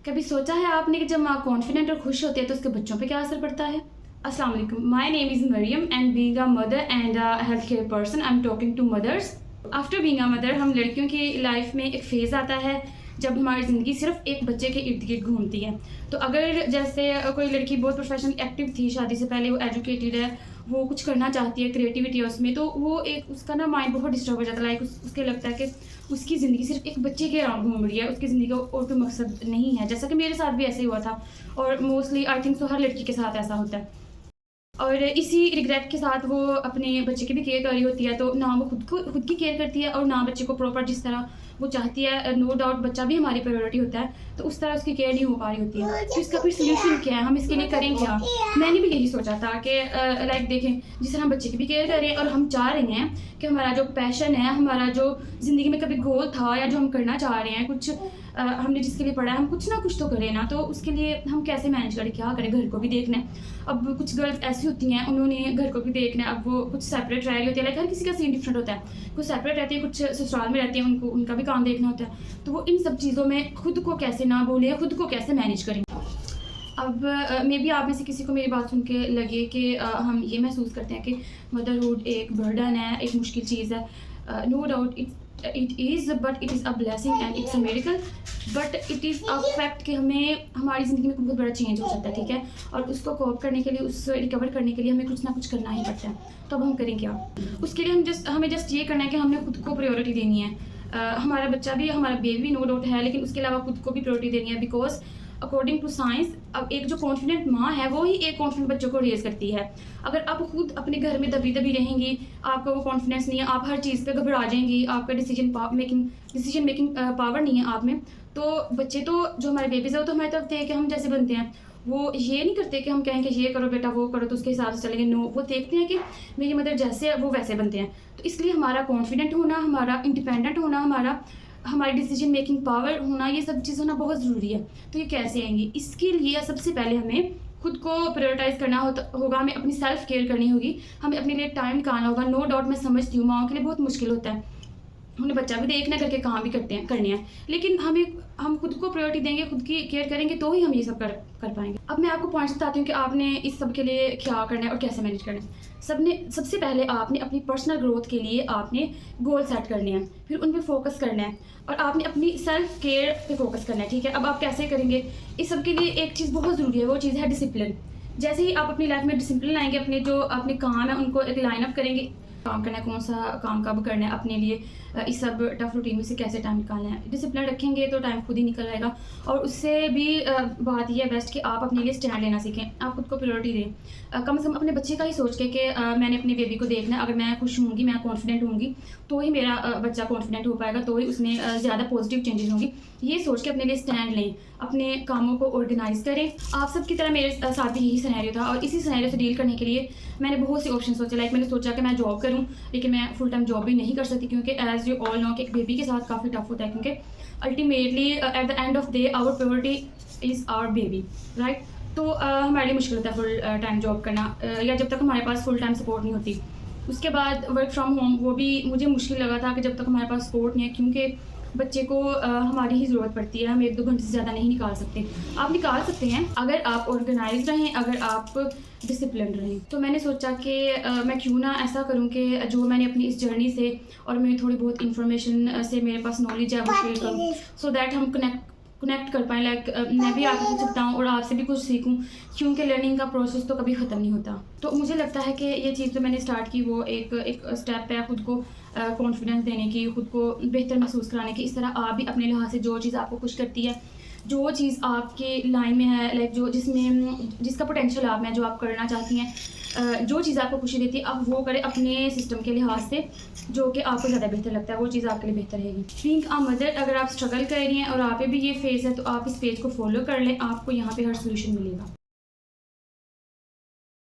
कभी सोचा है आपने कि जब माँ कॉन्फिडेंट और खुश होती है तो उसके बच्चों पे क्या असर पड़ता है? अस्सलाम वालेकुम, my name is Maryam and being a mother and a health care person I am talking to mothers. After being a mother हम लड़कियों की लाइफ में एक फ़ेज़ आता है जब हमारी ज़िंदगी सिर्फ एक बच्चे के इर्द गिर्द घूमती है। तो अगर जैसे कोई लड़की बहुत प्रोफेशनल एक्टिव थी, शादी से पहले वो एजुकेटेड है, वो कुछ करना चाहती है, क्रिएटिविटी है उसमें, तो वो एक उसका ना माइंड बहुत डिस्टर्ब हो जाता है। लाइक उसके लगता है कि उसकी ज़िंदगी सिर्फ एक बच्चे के अराउंड घूम रही है, उसकी ज़िंदगी का और कोई मकसद नहीं है। जैसा कि मेरे साथ भी ऐसे ही हुआ था और मोस्टली आई थिंक सो हर लड़की के साथ ऐसा होता है। और इसी रिग्रेट के साथ वो अपने बच्चे की भी केयर कर रही होती है, तो ना वो खुद की केयर करती है और ना बच्चे को प्रॉपर जिस तरह वो चाहती है। नो डाउट बच्चा भी हमारी प्रायोरिटी होता है, तो उस तरह उसकी केयर नहीं हो पा रही होती है। तो इसका कोई सोल्यूशन क्या है, हम इसके लिए करें क्या? मैंने भी यही सोचा था कि लाइक देखें, जिस तरह हम बच्चे की भी केयर करें और हम चाह रहे हैं कि हमारा जो पैशन है, हमारा जो ज़िंदगी में कभी गोल था या जो हम करना चाह रहे हैं, कुछ हमने जिसके लिए पढ़ा है, हम कुछ ना कुछ तो करें ना। तो उसके लिए हम कैसे मैनेज करें, क्या करें? घर को भी देखना है। अब कुछ गर्ल्स ऐसी होती हैं, उन्होंने घर को भी देखना है। अब वो कुछ सेपरेट रह रही होती है, लाइक हर किसी का सीन डिफरेंट होता है। कुछ सेपरेट रहती है, कुछ ससुराल में रहती है, उनको उनका भी काम देखना होता है। तो वो इन सब चीज़ों में खुद को कैसे ना बोले, खुद को कैसे मैनेज करें। अब मे बी आप में से किसी को मेरी बात सुन के लगे कि हम ये महसूस करते हैं कि मदरहुड एक बर्डन है, एक मुश्किल चीज़ है। No doubt it is, but it is a blessing and it's a miracle. But it is a fact कि हमें हमारी ज़िंदगी में बहुत बड़ा चेंज हो सकता है, ठीक है? और उसको कोप करने के लिए, उससे रिकवर करने के लिए हमें कुछ ना कुछ करना ही पड़ता है। तो अब हम करें क्या? उसके लिए हमें जस्ट ये करना है कि हमने खुद को प्रायोरिटी देनी है। हमारा बच्चा भी, हमारा बेबी भी नो डाउट है, लेकिन उसके अलावा खुद को भी प्रायोरिटी देनी है। बिकॉज अकॉर्डिंग टू साइंस, अब एक जो कॉन्फिडेंट माँ है वो ही एक कॉन्फिडेंट बच्चों को रेज करती है। अगर आप खुद अपने घर में दबी दबी रहेंगी, आपका वो कॉन्फिडेंस नहीं है, आप हर चीज़ पे घबरा जाएंगी, आपका डिसीजन मेकिंग पावर नहीं है आप में, तो बच्चे तो जो हमारे बेबीज़ है वो तो हमारी तरफ देख के हम जैसे बनते हैं। वो ये नहीं करते कि हम कहें कि ये करो बेटा, वो करो, तो उसके हिसाब से चलेंगे। नो, वो देखते हैं कि मेरी मदर जैसे है वो वैसे बनते हैं। तो इसलिए हमारा कॉन्फिडेंट होना, हमारा इंडिपेंडेंट होना, हमारी डिसीजन मेकिंग पावर होना, ये सब चीज़ होना बहुत ज़रूरी है। तो ये कैसे आएंगी? इसके लिए सबसे पहले हमें खुद को प्रायोरिटाइज़ करना होगा, हमें अपनी सेल्फ केयर करनी होगी, हमें अपने लिए टाइम निकालना होगा। नो डाउट मैं समझती हूँ माओं के लिए बहुत मुश्किल होता है, उन्हें बच्चा भी देखना, करके काम भी करने हैं, लेकिन हम खुद को प्रायोरिटी देंगे, खुद की केयर करेंगे, तो ही हम ये सब कर पाएंगे। अब मैं आपको पॉइंट्स बताती हूँ कि आपने इस सब के लिए क्या करना है और कैसे मैनेज करना है। सबसे पहले आपने अपनी पर्सनल ग्रोथ के लिए आपने गोल सेट करने हैं, फिर उन पर फोकस करना है और आपने अपनी सेल्फ केयर पे फोकस करना है, ठीक है? अब आप कैसे करेंगे? इस सब के लिए एक चीज़ बहुत ज़रूरी है, वो चीज़ है डिसिप्लिन। जैसे ही आप अपनी लाइफ में डिसिप्लिन लाएंगे, अपने जो अपने काम है उनको एक लाइन अप करेंगे, काम करना है, कौन सा काम कब करना है, अपने लिए इस सब टफ रूटीन में से कैसे टाइम निकालना है, डिसिप्लिन रखेंगे तो टाइम खुद ही निकल आएगा। और उससे भी बात यह है बेस्ट कि आप अपने लिए स्टैंड लेना सीखें, आप खुद को प्रायोरिटी दें। कम से कम अपने बच्चे का ही सोच के कि मैंने अपनी बेबी को देखना है, अगर मैं खुश होंगी, मैं कॉन्फिडेंट होंगी, तो ही मेरा बच्चा कॉन्फिडेंट हो पाएगा, तो ही उसमें ज़्यादा पॉजिटिव चेंजेस होंगी। ये सोच के अपने लिए स्टैंड लें, अपने कामों को ऑर्गेनाइज करें। आप सब की तरह मेरे साथ भी यही सिनेरियो था और इसी सिनेरियो से डील करने के लिए मैंने बहुत से ऑप्शन सोचे। लाइक मैंने सोचा कि मैं जॉब करूं, लेकिन मैं फुल टाइम जॉब भी नहीं कर सकती, क्योंकि एज यू ऑल नो कि एक बेबी के साथ काफ़ी टफ होता है, क्योंकि ultimately at the end of day our priority is our baby, right? तो हमारे लिए मुश्किल होता है फुल टाइम जॉब करना, या जब तक हमारे पास फुल टाइम सपोर्ट नहीं होती। उसके बाद वर्क फ्रॉम होम, वो भी मुझे मुश्किल लगा था कि जब तक हमारे पास सपोर्ट नहीं है, क्योंकि बच्चे को हमारी ही ज़रूरत पड़ती है, हम 1-2 घंटे से ज़्यादा नहीं निकाल सकते। आप निकाल सकते हैं अगर आप ऑर्गेनाइज रहें, अगर आप डिसिप्लिन रहें। तो मैंने सोचा कि मैं क्यों ना ऐसा करूं कि जो मैंने अपनी इस जर्नी से और मेरी थोड़ी बहुत इन्फॉर्मेशन से मेरे पास नॉलेज है वो शेयर करूं, सो दैट हम कनेक्ट कर पाएँ। लाइक मैं भी आपको कुछ बताऊँ और आपसे भी कुछ सीखूं, क्योंकि लर्निंग का प्रोसेस तो कभी ख़त्म नहीं होता। तो मुझे लगता है कि ये चीज़ जो मैंने स्टार्ट की वो एक स्टेप है खुद को कॉन्फिडेंस देने की, खुद को बेहतर महसूस कराने की। इस तरह आप भी अपने लिहाज से जो चीज़ आपको खुश करती है, जो चीज़ आपके लाइन में है, लाइक जिसका पोटेंशियल आप में, जो आप करना चाहती हैं, जो चीज़ आपको खुशी देती है, आप वो करें अपने सिस्टम के लिहाज से, जो कि आपको ज़्यादा बेहतर लगता है, वो चीज़ आपके लिए बेहतर रहेगी। बीइंग अ मदर, अगर आप स्ट्रगल कर रही हैं और आप भी ये फेज़ है, तो आप इस पेज को फॉलो कर लें, आपको यहाँ पे हर सोल्यूशन मिलेगा।